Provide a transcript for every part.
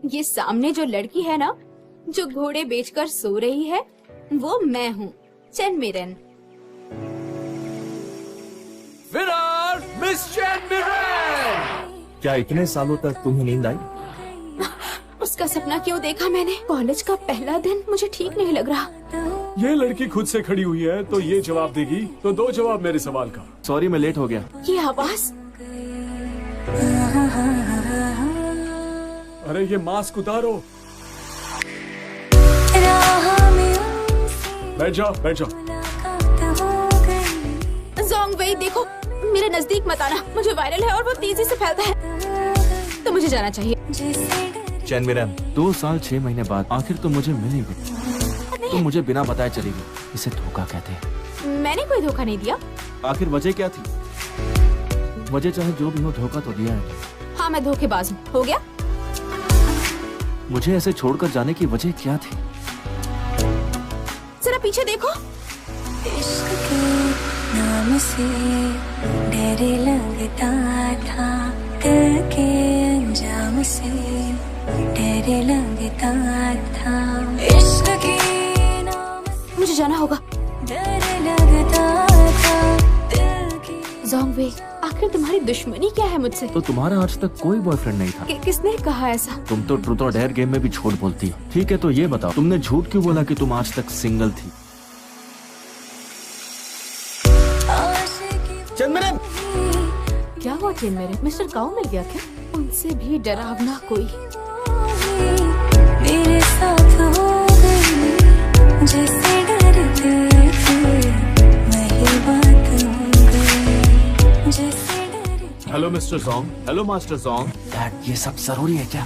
ये सामने जो लड़की है ना, जो घोड़े बेचकर सो रही है, वो मैं हूँ, chain Mirren. Winner miss chain Mirren. क्या इतने सालों तक तुम्हें नींद आई? उसका सपना क्यों देखा मैंने? कॉलेज का पहला दिन मुझे ठीक नहीं लग रहा। ये लड़की खुद से खड़ी हुई है तो ये जवाब देगी, तो दो जवाब मेरे सवाल का। सॉरी मैं लेट हो गया। ये आवाज, अरे ये मास्क उतारो। बैठ जाओ बैठ जाओ। जोंग वेई देखो, मेरे नजदीक मत आना, मुझे वायरल है और वो तेजी से फैलता है, तो मुझे जाना चाहिए। चेन मिरन, 2 साल 6 महीने बाद आखिर तुम मुझे मिलेगी। तुम मुझे बिना बताए चली गई, इसे धोखा कहते हैं। मैंने कोई धोखा नहीं दिया। आखिर वजह क्या थी? वजह चाहे जो भी हो, धोखा तो दिया है। हाँ मैं धोखेबाज हूँ। हो गया? मुझे ऐसे छोड़कर जाने की वजह क्या थी? जरा पीछे देखो। इश्क के नाम से डर लगता था, दिल के अंजाम से डर लगता था। इश्क के नाम से मुझे जाना होगा। डर लगता था, दिल के। जोंग वेई, आखिर तुम्हारी दुश्मनी क्या है मुझसे? तो तुम्हारा आज तक कोई बॉयफ्रेंड नहीं था? किसने कहा ऐसा? तुम तो ट्रूथ और डेयर गेम में भी झूठ बोलती हो। ठीक है तो ये बताओ, तुमने झूठ क्यों बोला कि तुम आज तक सिंगल थी? चंद्रन, क्या हुआ चेन मेरे? मिस्टर काऊ मिल गया क्या? उनसे भी डरावना कोई। मेरे साथ हो गई, जैसे डरते थे वही बात हो गई, जैसे डरते। Hello mister Jong. Hello master Jong. Dad, ये सब जरूरी है क्या?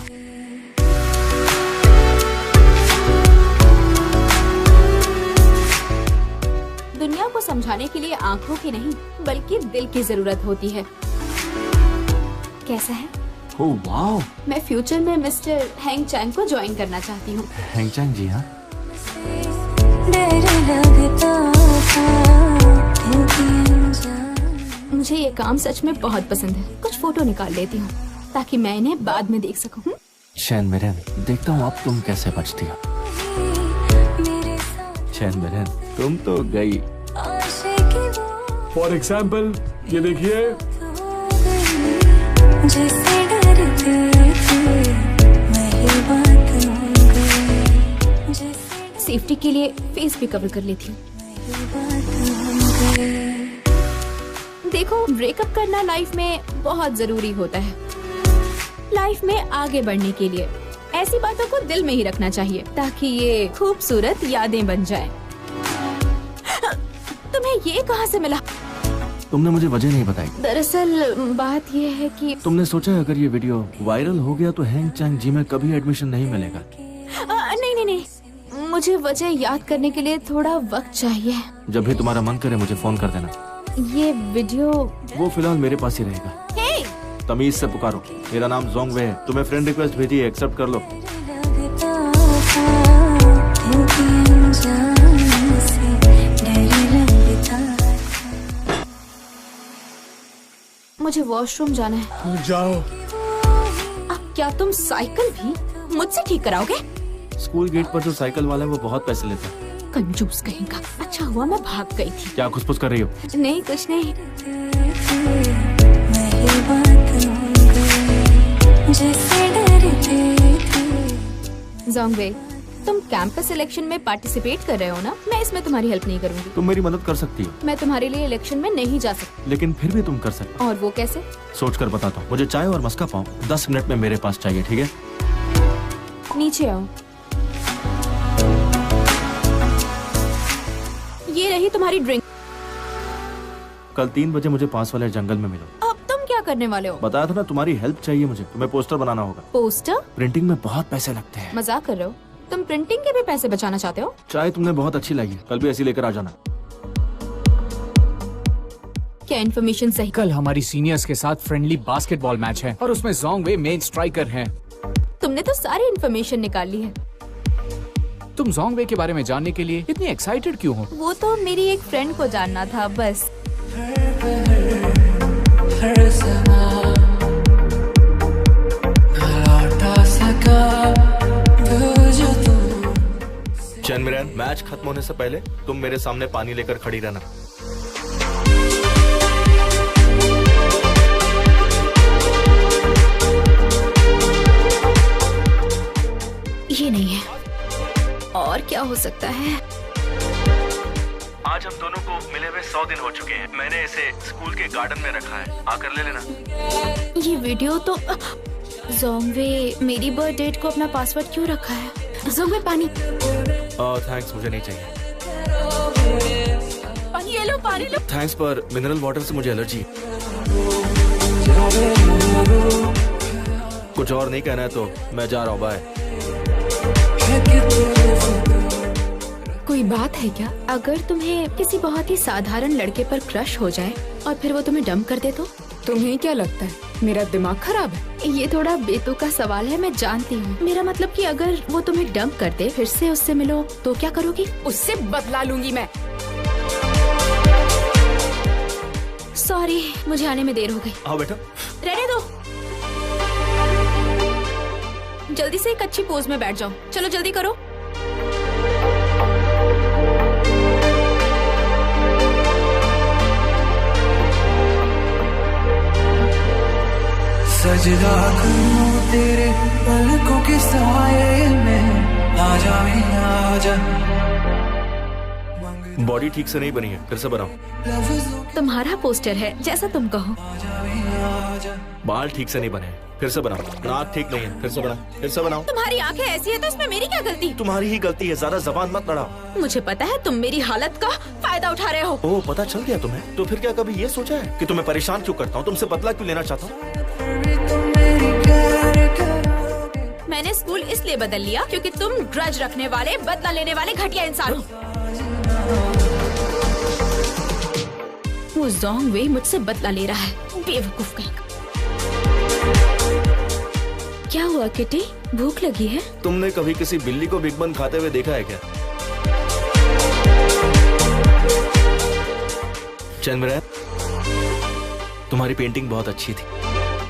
दुनिया को समझाने के लिए आंखों की नहीं, बल्कि दिल की जरूरत होती है। कैसा है? Oh wow. मैं फ्यूचर में मिस्टर हैंग चैंग को ज्वाइन करना चाहती हूँ। हैंग चैंग जी? हाँ। डर लगता था, दिल के अंजाम। मुझे ये काम सच में बहुत पसंद है। कुछ फोटो निकाल लेती हूँ ताकि मैं इन्हें बाद में देख सकूँ। चेन मिरन, देखता हूँ अब तुम कैसे बचती हो। मेरे साथ चेन मिरन, तुम तो गई। आशिकी वो फॉर एग्जाम्पल ये देखिए। हो गई, जैसे डरते थे वही बात हो गई, जैसे सेफ्टी के लिए फेस भी कवर कर लेती हूँ। वही बात हो गई। देखो, ब्रेकअप करना लाइफ में बहुत जरूरी होता है। लाइफ में आगे बढ़ने के लिए ऐसी बातों को दिल में ही रखना चाहिए ताकि ये खूबसूरत यादें बन जाएं। तुम्हें ये कहाँ से मिला? तुमने मुझे वजह नहीं बताई। दरअसल बात ये है कि तुमने सोचा है अगर ये वीडियो वायरल हो गया तो हैंग चैंग जी में कभी एडमिशन नहीं मिलेगा? नहीं नहीं नहीं, मुझे वजह याद करने के लिए थोड़ा वक्त चाहिए। जब भी तुम्हारा मन करे मुझे फोन कर देना। ये वीडियो वो फिलहाल मेरे पास ही रहेगा। हे! तमीज से पुकारो। मेरा नाम जोंग वे है। तुम्हें फ्रेंड रिक्वेस्ट भेजी है, एक्सेप्ट कर लो। लगता था, दिल के अंजाम से डर लगता था। मुझे वॉशरूम जाना है। जाओ। अब क्या तुम साइकिल भी मुझसे ठीक कराओगे? स्कूल गेट पर जो साइकिल वाला है वो बहुत पैसे लेता है। कंजूस कहेगा। अच्छा हुआ मैं भाग गई थी। क्या खुसफुस कर रही हो? नहीं कुछ नहीं। वही बात हो गई, जैसे डरते थे। जोंग वेई, तुम कैंपस इलेक्शन में पार्टिसिपेट कर रहे हो ना? मैं इसमें तुम्हारी हेल्प नहीं करूंगी। तुम मेरी मदद कर सकती हो, मैं तुम्हारे लिए इलेक्शन में नहीं जा सकती। लेकिन फिर भी तुम कर सकते और वो कैसे? हो। सोच कर बताता हूँ। मुझे चाय और मस्का पाव 10 मिनट में मेरे पास चाहिए, ठीक है? नीचे आओ। ये रही तुम्हारी ड्रिंक। कल 3 बजे मुझे पास वाले जंगल में मिलो। अब तुम क्या करने वाले हो? बताया था ना, तुम्हारी हेल्प चाहिए मुझे। तुम्हें पोस्टर बनाना होगा। पोस्टर? प्रिंटिंग में बहुत पैसे लगते हैं। मजाक कर रहे हो? तुम प्रिंटिंग के भी पैसे बचाना चाहते हो? चाय तुमने बहुत अच्छी लगी, कल भी ऐसी लेकर आ जाना। क्या इन्फॉर्मेशन सही? कल हमारी सीनियर्स के साथ फ्रेंडली बास्केटबॉल मैच है और उसमें जोंग वे मेन स्ट्राइकर हैं। तुमने तो सारी इन्फॉर्मेशन निकाल ली है। तुम जोंग वे के बारे में जानने के लिए इतनी एक्साइटेड क्यों हो? वो तो मेरी एक फ्रेंड को जानना था बस। हर समा लौटा सका मैच खत्म होने से पहले तुम मेरे सामने पानी लेकर खड़ी रहना। ये नहीं है, और क्या हो सकता है? आज हम दोनों को मिले हुए 100 दिन हो चुके हैं। मैंने इसे स्कूल के गार्डन में रखा है, आकर ले लेना। ये वीडियो तो जोंगवे मेरी बर्थ डेट को अपना पासवर्ड क्यों रखा है? जोंगवे पानी। थैंक्स, मुझे नहीं चाहिए। पानी ये लो, पानी लो। थैंक्स, पर मिनरल वाटर से मुझे एलर्जी। कुछ और नहीं कहना है तो मैं जा रहा हूँ, बाय। कोई बात है क्या? अगर तुम्हें किसी बहुत ही साधारण लड़के पर क्रश हो जाए और फिर वो तुम्हें डंप कर दे तो? तुम्हें क्या लगता है मेरा दिमाग खराब है? ये थोड़ा बेतुका सवाल है, मैं जानती हूँ। मेरा मतलब कि अगर वो तुम्हें डंप कर दे, फिर से उससे मिलो तो क्या करोगी? उससे बदला लूंगी मैं। सॉरी, मुझे आने में देर हो गई। आओ बेटा। रहने दो, जल्दी से एक अच्छी पोज में बैठ जाओ। चलो जल्दी करो। सजदा करूं तेरे पलकों के साए में, आजा आजा। बॉडी ठीक से नहीं बनी है, फिर से बनाओ। तुम्हारा पोस्टर है, जैसा तुम कहो। बाल ठीक से नहीं बने, फिर से बनाओ। नाक ठीक नहीं है, फिर से बनाओ, फिर से बनाओ। तुम्हारी आंखें ऐसी है तो इसमें मेरी क्या गलती? तुम्हारी ही गलती है, ज्यादा जबान मत लड़ाओ। मुझे पता है तुम मेरी हालत का फायदा उठा रहे हो। ओह, पता चल गया तुम्हें? तो फिर क्या कभी ये सोचा है कि तुम्हें परेशान क्यों करता हूँ, तुमसे बदला क्यों लेना चाहता हूँ? मैंने स्कूल इसलिए बदल लिया क्योंकि तुम ग्रज रखने वाले, बदला लेने वाले घटिया इंसान हो। वो जोंगवे मुझसे बदला ले रहा है, बेवकूफ कहीं का। क्या हुआ किटी, भूख लगी है? तुमने कभी किसी बिल्ली को बिग बन खाते हुए देखा है क्या? चंद्र, तुम्हारी पेंटिंग बहुत अच्छी थी।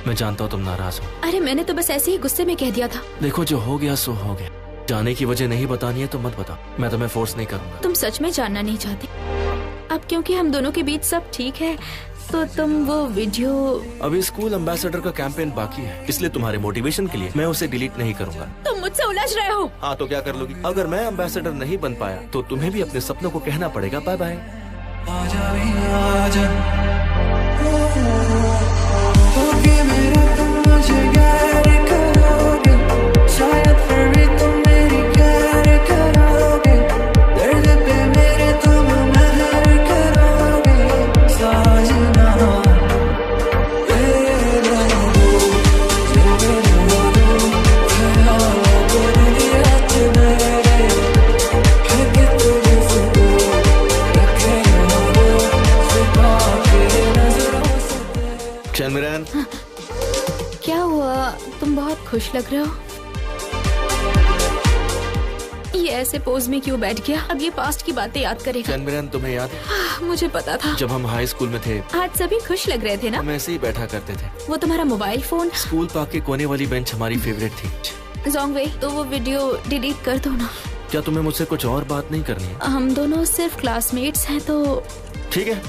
मैं जानता हूँ तुम नाराज हो। अरे मैंने तो बस ऐसे ही गुस्से में कह दिया था। देखो, जो हो गया सो हो गया। जाने की वजह नहीं बतानी है तो मत बताओ, मैं तुम्हें फोर्स नहीं करूँगा। तुम सच में जानना नहीं चाहते? अब क्योंकि हम दोनों के बीच सब ठीक है तो तुम वो वीडियो। अभी स्कूल एम्बेसडर का कैंपेन बाकी है, इसलिए तुम्हारे मोटिवेशन के लिए मैं उसे डिलीट नहीं करूंगा। तुम मुझसे उलझ रहे हो। हाँ, तो क्या कर लोगी? अगर मैं एम्बेसडर नहीं बन पाया तो तुम्हें भी अपने सपनों को कहना पड़ेगा बाय बाय। आजा आजा, होके मेरा तुम मुझे प्यार करोगे, शायद फिर भी तुम मेरी प्यार करोगे, दर्द पे मेरे तुम महर करोगे, साजना। चंद्रन, क्या हुआ? तुम बहुत खुश लग रहे हो। ये ऐसे पोज में क्यों बैठ गया? अब ये पास्ट की बातें याद करेगा। चंद्रन, तुम्हें याद है मुझे पता था। जब हम हाई स्कूल में थे, आज सभी खुश लग रहे थे ना? हम ऐसे ही बैठा करते थे। वो तुम्हारा मोबाइल फोन, स्कूल पार्क के कोने वाली बेंच हमारी फेवरेट थी। जोंगवे, तो वो वीडियो डिलीट कर दो ना। क्या तुम्हें मुझसे कुछ और बात नहीं करनी है? हम दोनों सिर्फ क्लासमेट्स हैं तो। ठीक है,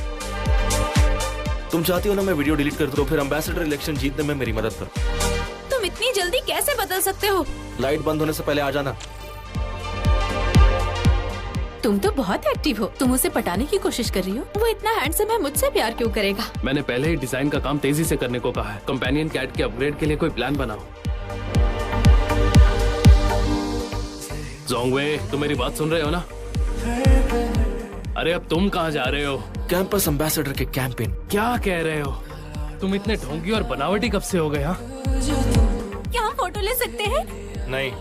तुम चाहती हो ना मैं वीडियो डिलीट कर दूं, तो फिर एम्बेसडर इलेक्शन जीतने में मेरी मदद करो। तुम इतनी जल्दी कैसे बदल सकते हो? लाइट बंद होने से पहले आ जाना। तुम तो बहुत एक्टिव हो। तुम उसे पटाने की कोशिश कर रही हो? वो इतना हैंडसम है, मुझसे प्यार क्यों करेगा? मैंने पहले ही डिजाइन का काम तेजी से करने को कहा है। कंपेनियन कैट के अपग्रेड के लिए कोई प्लान बनाओ। जोंगवे, तुम मेरी बात सुन रहे हो ना? अरे अब तुम कहाँ जा रहे हो? कैंपस एम्बेसडर के कैंपेन। क्या कह रहे हो? तुम इतने ढोंगी और बनावटी कब से हो गए? हाँ, क्या हम फोटो ले सकते हैं? नहीं।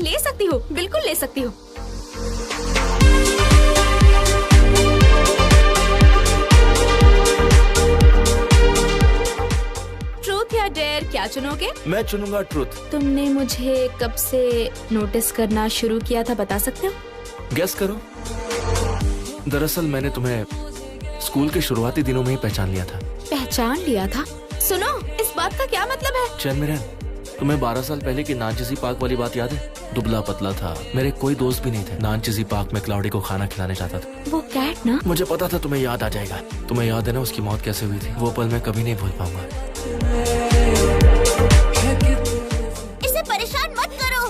ले सकती हो, बिल्कुल ले सकती हो। ट्रूथ या डेयर, क्या चुनोगे? मैं चुनूंगा ट्रूथ। तुमने मुझे कब से नोटिस करना शुरू किया था, बता सकते हो? गेस करो। दरअसल मैंने तुम्हें स्कूल के शुरुआती दिनों में ही पहचान लिया था। पहचान लिया था? सुनो, इस बात का क्या मतलब है? चंद्रन, तुम्हें 12 साल पहले की नानचीजी पार्क वाली बात याद है? दुबला पतला था, मेरे कोई दोस्त भी नहीं थे। नानचीजी पार्क में क्लाउडी को खाना खिलाने जाता था। वो कैट ना? मुझे पता था तुम्हें याद आ जाएगा। तुम्हें याद है ना उसकी मौत कैसे हुई थी? वो पल मैं कभी नहीं भूल पाऊंगा। इसे परेशान मत करो।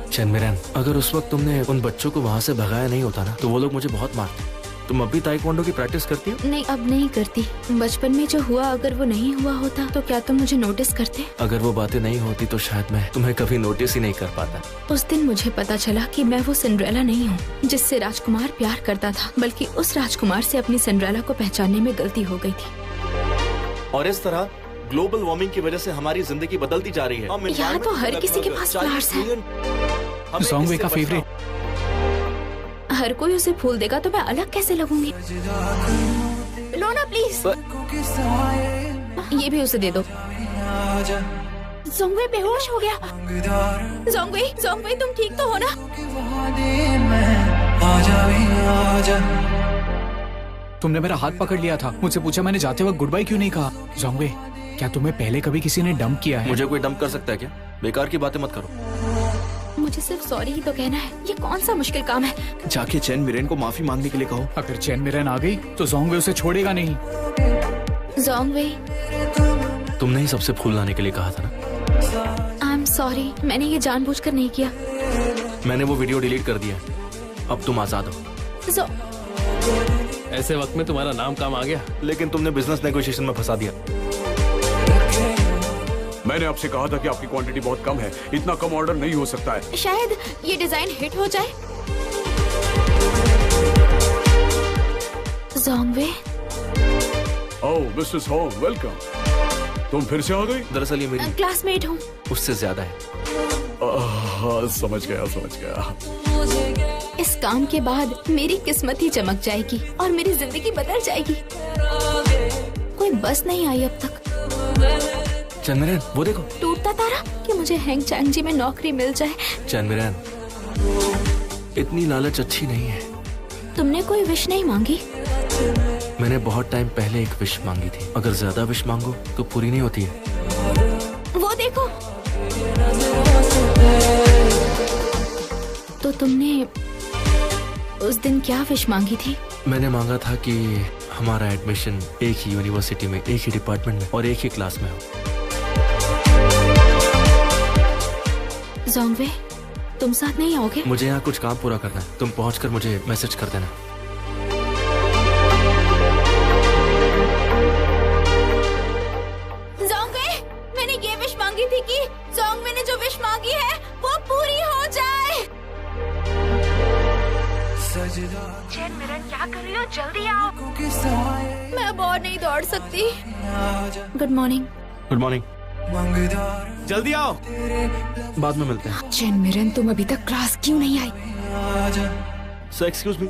चैनमिरन, अगर उस वक्त तुमने उन बच्चों को वहाँ से भगाया नहीं होता ना, तो वो लोग मुझे बहुत मारते। तुम अब भी ताइक्वांडो की प्रैक्टिस करती हो? नहीं, अब नहीं करती। बचपन में जो हुआ, अगर वो नहीं हुआ होता तो क्या तुम मुझे नोटिस करते? अगर वो बातें नहीं होती तो शायद मैं तुम्हें कभी नोटिस ही नहीं कर पाता। उस दिन मुझे पता चला कि मैं वो सिंड्रेला नहीं हूँ जिससे राजकुमार प्यार करता था, बल्कि उस राजकुमार से अपनी सिंड्रेला को पहचानने में गलती हो गई थी। और इस तरह ग्लोबल वार्मिंग की वजह से हमारी जिंदगी बदलती जा रही है। यहाँ तो हर किसी के पास फ्लावर्स हैं। जोंगवे का फेवरेट। हर कोई उसे फूल देगा तो मैं अलग कैसे लगूंगी? लो ना प्लीज। ये भी उसे दे दो। जोंगवे बेहोश हो गया। जोंगवे तुम ठीक तो हो ना? तुमने मेरा हाथ पकड़ लिया था, मुझसे पूछा मैंने जाते वक्त गुड बाय क्यों नहीं कहा? जोंगवे, क्या तुम्हें पहले कभी किसी ने डंप किया है? मुझे कोई डंप कर सकता है क्या? बेकार की बातें मत करो। मुझे सिर्फ सॉरी ही तो कहना है। ये कौन सा मुश्किल काम है? जाके चैन मिरेन को माफी मांगने के लिए कहो। अगर चैन मिरेन आ गई तो जोंगवे उसे छोड़ेगा नहीं। जोंगवे, तुमने ही सबसे फूल लाने के लिए कहा था ना। आई एम सॉरी, मैंने ये जानबूझकर नहीं किया। मैंने वो वीडियो डिलीट कर दिया। अब तुम आजाद हो। ऐसे वक्त में तुम्हारा नाम काम आ गया। लेकिन तुमने बिजनेस नेगोशिएशन में फंसा दिया। मैंने आपसे कहा था कि आपकी क्वांटिटी बहुत कम है, इतना कम ऑर्डर नहीं हो सकता है। शायद ये डिजाइन हिट हो जाए। जोंगवे, ओह मिसेस हो, वेलकम। तुम फिर से आ गई? दरअसल ये मेरी क्लासमेट हूँ। उससे ज्यादा है। समझ गया। इस काम के बाद मेरी किस्मत ही चमक जाएगी और मेरी जिंदगी बदल जाएगी। कोई बस नहीं आई अब तक। चैनमिरन, वो देखो। टूटता तारा कि मुझे हैंग चैंग जी में नौकरी मिल जाए। चैनमिरन, इतनी लालच अच्छी नहीं है। तुमने कोई विश नहीं मांगी? मैंने बहुत टाइम पहले एक विश मांगी थी। अगर ज्यादा विश मांगो तो पूरी नहीं होती है। वो देखो। तो तुमने उस दिन क्या विश मांगी थी? मैंने मांगा था कि हमारा एडमिशन एक ही यूनिवर्सिटी में, एक ही डिपार्टमेंट में और एक ही क्लास में हो। जोंगवे, तुम साथ नहीं आओगे? मुझे यहाँ कुछ काम पूरा करना है। तुम पहुँचकर मुझे मैसेज कर देना। जोंगवे, मैंने ये विश मांगी थी कि जोंगवे ने जो विश मांगी है वो पूरी हो जाए। चैन मिरन, क्या कर रही हो? जल्दी आओ। मैं अब और नहीं दौड़ सकती। Good morning. Good morning. जल्दी आओ। बाद में मिलते हैं। चैन मिरन, तुम अभी तक क्लास क्यों नहीं आई? Sir excuse me.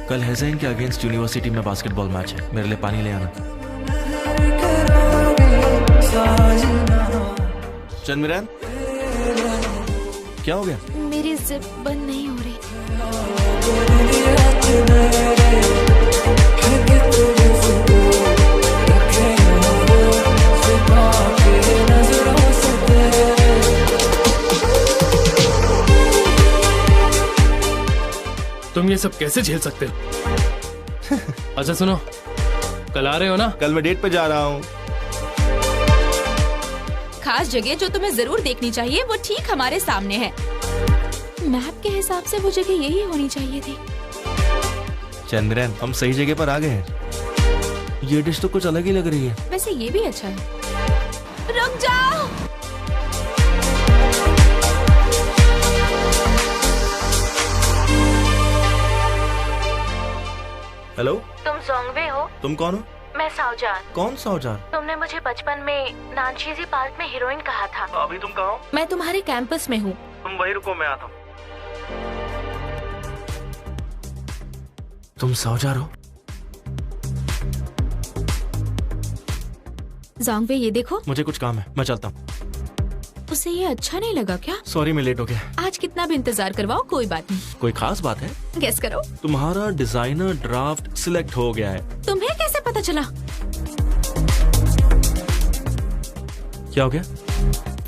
कल हेज़ेन के अगेंस्ट यूनिवर्सिटी में बास्केटबॉल मैच है। मेरे लिए पानी ले आना। चंद्रमिरन, क्या हो गया? मेरी जिप बंद नहीं हो रही। तुम ये सब कैसे झेल सकते हो? अच्छा सुनो, कल आ रहे हो ना? कल मैं डेट पे जा रहा हूँ। खास जगह जो तुम्हें जरूर देखनी चाहिए वो ठीक हमारे सामने है। मैप के हिसाब से वो जगह यही होनी चाहिए थी। चंद्रन, हम सही जगह पर आ गए हैं। ये डिश तो कुछ अलग ही लग रही है। वैसे ये भी अच्छा है। रुक जाओ। हेलो, तुम जोंगवे हो? तुम कौन हो? मैं साओजान। कौन साओजान? तुमने मुझे बचपन में नानचीजी पार्क में हीरोइन कहा था। अभी तुम कहाँ हो? मैं तुम्हारे कैंपस में हूँ। तुम वही रुको, मैं आता हूँ। तुम साओजान हो? जोंगवे, ये देखो। मुझे कुछ काम है, मैं चलता हूँ। उसे ये अच्छा नहीं लगा क्या? सॉरी मैं लेट हो गया। आज कितना भी इंतजार करवाओ कोई बात नहीं। कोई खास बात है? गेस करो। तुम्हारा डिजाइनर ड्राफ्ट सिलेक्ट हो गया है। तुम्हें कैसे पता चला? क्या हो गया?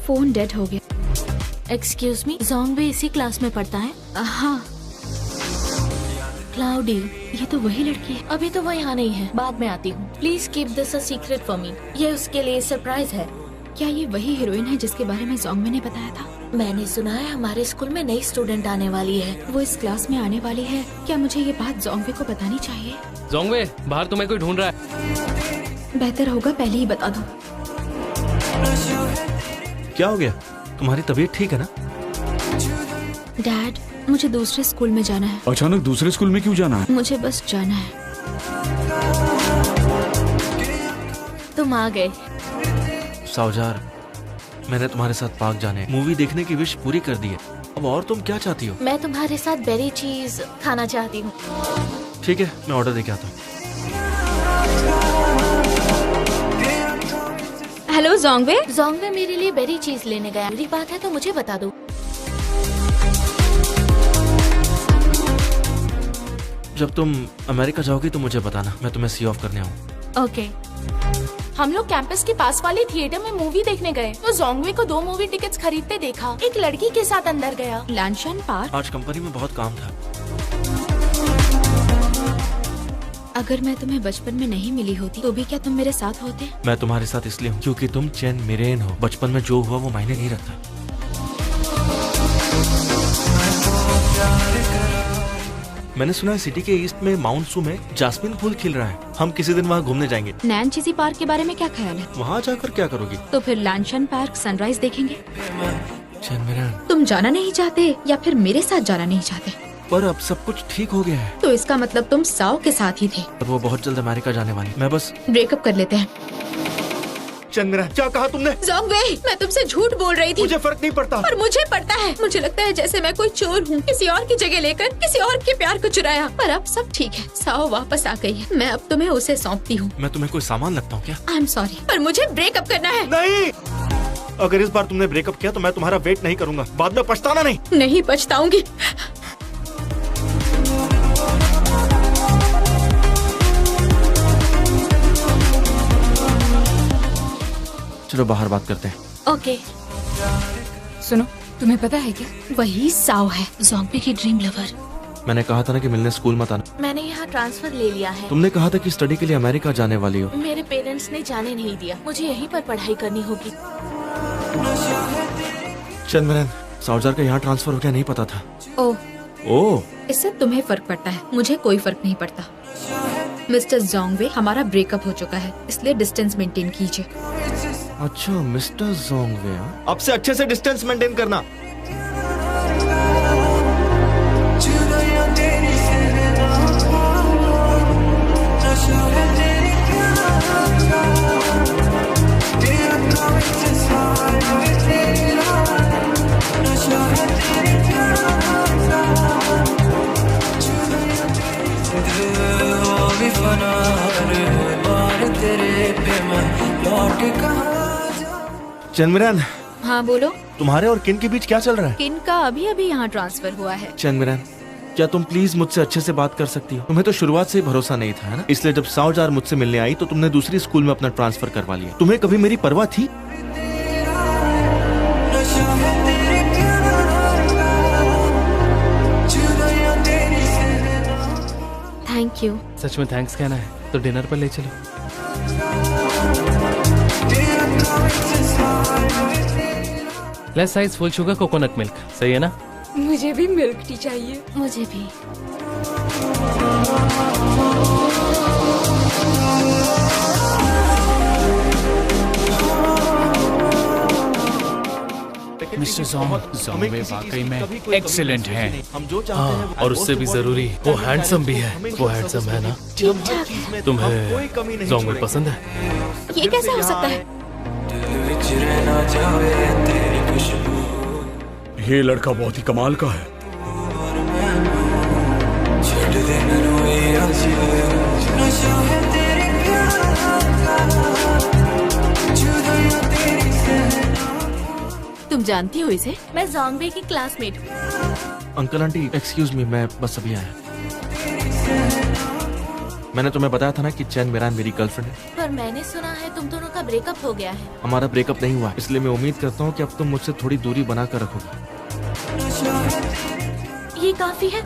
फोन डेड हो गया। एक्सक्यूज मी, जोंग भी इसी क्लास में पढ़ता है? हाँ, क्लाउडी, ये तो वही लड़की है। अभी तो वो यहाँ नहीं है, बाद में आती हूँ। Please keep this a secret for me. ये उसके लिए सरप्राइज है। क्या ये वही हीरोइन है जिसके बारे में जोंग ने बताया था? मैंने सुना है हमारे स्कूल में नई स्टूडेंट आने वाली है। वो इस क्लास में आने वाली है। क्या मुझे ये बात जोंगवे को बतानी चाहिए? जोंगवे, बाहर तुम्हें कोई ढूंढ रहा है। बेहतर होगा पहले ही बता दो। क्या हो गया? तुम्हारी तबीयत ठीक है ना? डैड, मुझे दूसरे स्कूल में जाना है। अचानक दूसरे स्कूल में क्यों जाना है? मुझे बस जाना है। तुम आ गए। सावजार, मैंने तुम्हारे साथ पार्क जाने, मूवी देखने की विश पूरी कर दी है। अब और तुम क्या चाहती हो? मैं तुम्हारे साथ बेरी चीज खाना चाहती हूँ। ठीक है, मैं ऑर्डर देके आता हूँ। Hello Jongwe. जोंगवे मेरे लिए बेरी चीज लेने गया। मेरी बात है तो मुझे बता दो। जब तुम अमेरिका जाओगी तो मुझे बताना, मैं तुम्हें सी ऑफ करने आऊँ। ओके। हम लोग कैंपस के पास वाले थिएटर में मूवी देखने गए तो जोंगवे को 2 मूवी टिकट्स खरीदते देखा। एक लड़की के साथ अंदर गया। लैंशन पार्क। आज कंपनी में बहुत काम था। अगर मैं तुम्हें बचपन में नहीं मिली होती तो भी क्या तुम मेरे साथ होते? मैं तुम्हारे साथ इसलिए हूँ क्योंकि तुम चेन मिरेन हो। बचपन में जो हुआ वो मायने नहीं रखता। मैंने सुना है सिटी के ईस्ट में माउंट सू में जास्मिन फूल खिल रहा है। हम किसी दिन वहाँ घूमने जाएंगे। नैन चीजी पार्क के बारे में क्या ख्याल है? वहाँ जाकर क्या करोगी? तो फिर लैंशन पार्क सनराइज देखेंगे। चेन मिरेन, तुम जाना नहीं चाहते या फिर मेरे साथ जाना नहीं चाहते? पर अब सब कुछ ठीक हो गया है। तो इसका मतलब तुम साओ के साथ ही थे। पर वो बहुत जल्द अमेरिका जाने वाली। मैं बस ब्रेकअप कर लेते हैं। चेन मिरेन, क्या कहा तुमने? जोंगवे, मैं तुमसे झूठ बोल रही थी। मुझे फर्क नहीं पड़ता। पर मुझे पड़ता है। मुझे लगता है जैसे मैं कोई चोर हूँ, किसी और की जगह लेकर किसी और के प्यार को चुराया। पर अब सब ठीक है। साओ वापस आ गई है। मैं अब तुम्हें उसे सौंपती हूँ। मैं तुम्हें कोई सामान लगता हूँ क्या? आई एम सॉरी, पर मुझे ब्रेकअप करना है। नहीं, अगर इस बार तुमने ब्रेकअप किया तो मैं तुम्हारा वेट नहीं करूंगा। बाद में पछताना नहीं। नहीं पछताऊंगी। चलो बाहर बात करते हैं। ओके। सुनो, तुम्हें पता है क्या, वही साओ है, जोंगवे की ड्रीम लवर। मैंने कहा था ना कि मिलने स्कूल मत आना। मैंने यहाँ ट्रांसफर ले लिया है। तुमने कहा था कि स्टडी के लिए अमेरिका जाने वाली हो। मेरे पेरेंट्स ने जाने नहीं दिया। मुझे यहीं पर पढ़ाई करनी होगी। चंद्रन, सावजार का यहाँ ट्रांसफर हो गया, नहीं पता था। ओह, इससे तुम्हें फर्क पड़ता है, मुझे कोई फर्क नहीं पड़ता। मिस्टर जोंगवे, हमारा ब्रेकअप हो चुका है, इसलिए डिस्टेंस मेंटेन कीजिए। अच्छा मिस्टर जोंगवे, अब से अच्छे से डिस्टेंस मेंटेन करना। चंद्रन, हाँ बोलो। तुम्हारे और किन के बीच क्या चल रहा है? किन का अभी अभी यहाँ ट्रांसफर हुआ है। चंद्रन, क्या तुम प्लीज मुझसे अच्छे से बात कर सकती हो? तुम्हें तो शुरुआत से ही भरोसा नहीं था, है ना? इसलिए जब सावजार मुझसे मिलने आई तो तुमने दूसरी स्कूल में अपना ट्रांसफर करवा लिया। तुम्हें कभी मेरी परवाह थी? Thank you. सच में थैंक्स कहना है तो डिनर पर ले चलो। Less size full sugar coconut milk, सही है ना? मुझे भी मिल्क टी चाहिए। मुझे भी। मिस्टर जोंगवे वाकई में एक्सीलेंट हैं। हम जो चाहते हैं और उससे भी जरूरी वो हैंडसम भी है। वो हैंडसम है ना? तुम्हें जोंगवे पसंद है? ये कैसे हो सकता है? ये लड़का बहुत ही कमाल का है। तुम जानती हो इसे? मैं जोंगवे की क्लासमेट हूँ। अंकल आंटी एक्सक्यूज मी, मैं बस अभी आया। मैंने तुम्हें बताया था ना कि चैन मिरान मेरी गर्लफ्रेंड है। पर मैंने सुना है तुम दोनों का ब्रेकअप हो गया है। हमारा ब्रेकअप नहीं हुआ, इसलिए मैं उम्मीद करता हूँ कि अब तुम मुझसे थोड़ी दूरी बना कर रखोगी। ये काफी है।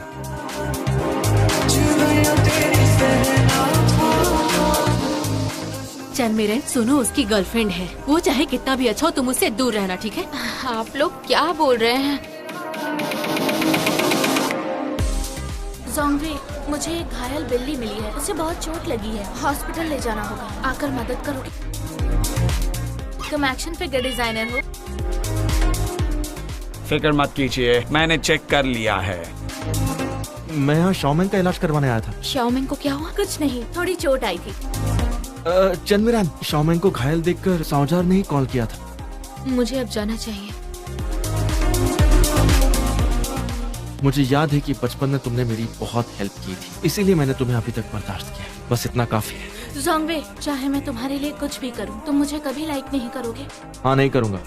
चैनमिरन, सुनो, उसकी गर्लफ्रेंड है। वो चाहे कितना भी अच्छा हो, तुम उससे दूर रहना, ठीक है? आप लोग क्या बोल रहे हैं? जोंगवे, मुझे एक घायल बिल्ली मिली है, उसे बहुत चोट लगी है, हॉस्पिटल ले जाना होगा। आकर मदद करोगे? तुम एक्शन फिगर डिजाइनर हो? फिक्र मत कीजिए, मैंने चेक कर लिया है। मैं यहाँ शाओमेंग का इलाज करवाने आया था। शाओमेंग को क्या हुआ? कुछ नहीं, थोड़ी चोट आई थी। चैन मिरान, शाओमेंग को घायल देखकर साउजार ने ही कॉल किया था। मुझे अब जाना चाहिए। मुझे याद है कि बचपन में तुमने मेरी बहुत हेल्प की थी, इसीलिए मैंने तुम्हें अभी तक बर्दाश्त किया। बस इतना काफी है। जोंगवे, चाहे मैं तुम्हारे लिए कुछ भी करूं, तुम मुझे कभी लाइक नहीं करोगे। हाँ, नहीं करूँगा।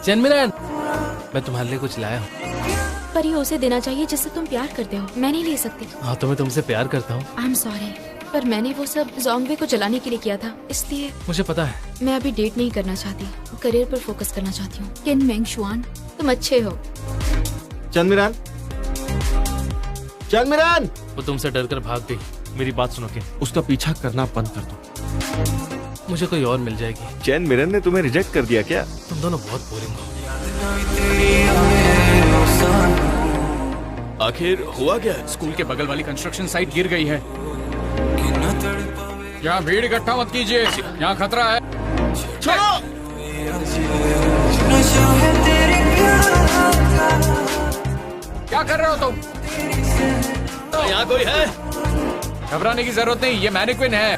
चैनमिरान, मैं तुम्हारे लिए कुछ लाया हूँ। पर ये उसे देना चाहिए जिससे तुम प्यार करते हो, मैं नहीं ले सकती। हाँ, तो मैं तुमसे प्यार करता हूँ। आई एम सॉरी, पर मैंने वो सब जोंगवे को जलाने के लिए किया था, इसलिए मुझे पता है। मैं अभी डेट नहीं करना चाहती, करियर पर फोकस करना चाहती हूँ। किन मेंग शुआन, तुम अच्छे हो। चैनमिरान, चैनमिरान! वो तुमसे डर कर भाग गई। मेरी बात सुनो के, उसका पीछा करना बंद कर दो। मुझे कोई और मिल जाएगी। चैनमिरान ने तुम्हें रिजेक्ट कर दिया क्या? तुम दोनों बहुत बोरिंग हो। आखिर हुआ क्या? स्कूल के बगल वाली कंस्ट्रक्शन साइट गिर गई है। यहाँ भीड़ इकट्ठा मत कीजिए, यहाँ खतरा है। क्या कर रहे हो तुम? यहाँ कोई है? घबराने की जरूरत नहीं, ये मैनिक्विन है।